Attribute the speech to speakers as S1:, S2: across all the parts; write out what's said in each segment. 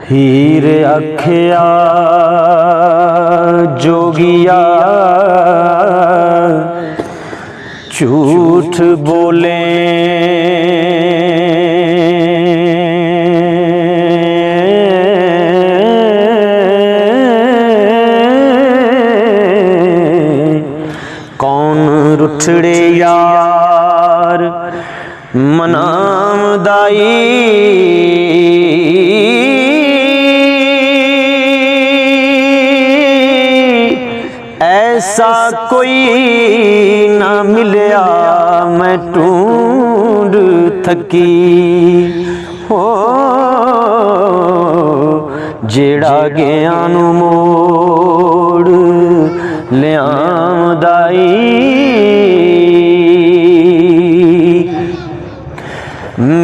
S1: हीर आख्या जोगिया झूठ बोले, कौन रुठड़े यार मनामदाई, ऐसा कोई ना मिलया मैं ढूंढ थकी हो, जेड़ा गया नू मोड़ लियामदाई।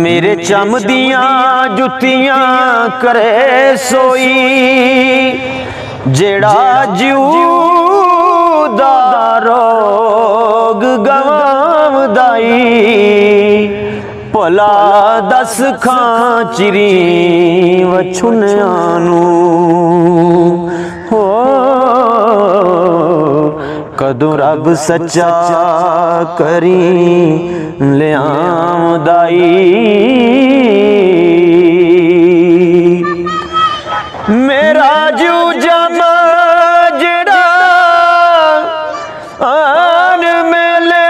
S1: मेरे चम दियां जुतियां करे सोई, जेड़ा जीऊ दा रोग गवावदाई, भला दस खां चिरी वछुनियां नू हो, कदों रब सच्चा करी लियामदाई। मेरा जू जमा जड़ा आन मेले,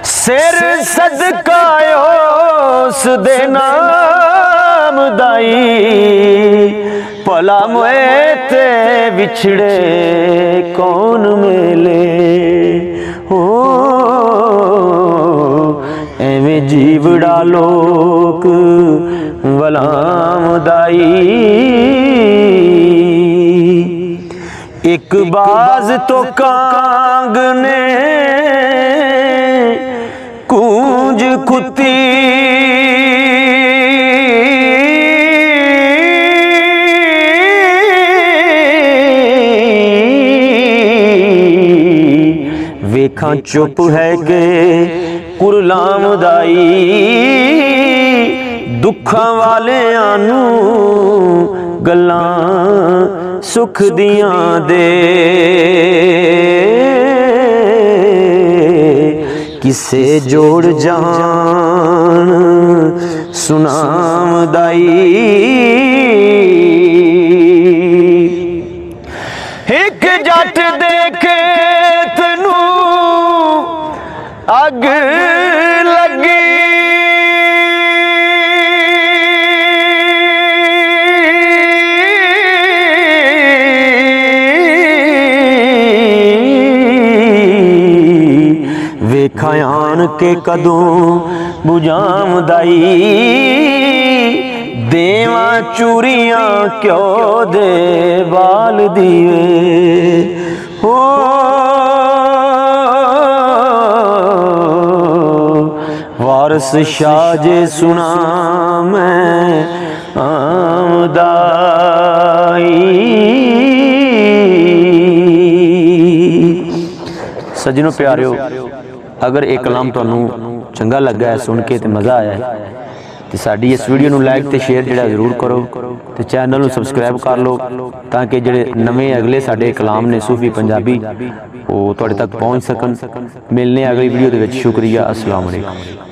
S1: सिर सदकायो उस दे नाम दाई, भला मोए ते विछड़े कौन मेले हो, एवें जीवड़ा लोक वलामदाई। एक बाज तो कांग ने कूंज कुत्ती, वेखां चुप है के कुरलामदाई, दुखां वालियां नू गल्लां सुख दियां दे, किसे जोड़ जान सुनामदाई। एक जट देखे तनू अग लगी, वेखायान के कदों बुझामदाई, देवा चूरियां क्यों दे बाल दिए हो, वारस शाह जे सुना मैं आमदाई। सज्जनों प्यारिओ, अगर एक कलाम तुहानू चंगा लगा है सुन के ते मज़ा आया है तो साडी इस वीडियो नू लाइक ते शेयर जिहड़ा जरूर करो, तो चैनल नू सबसक्राइब कर लो ताकि जिहड़े नवे अगले साडे कलाम ने सूफी पंजाबी वो तुहाडे तक पहुँच सकन। मिलने अगली वीडियो दे विच। शुक्रिया। अस्सलाम वालेकुम।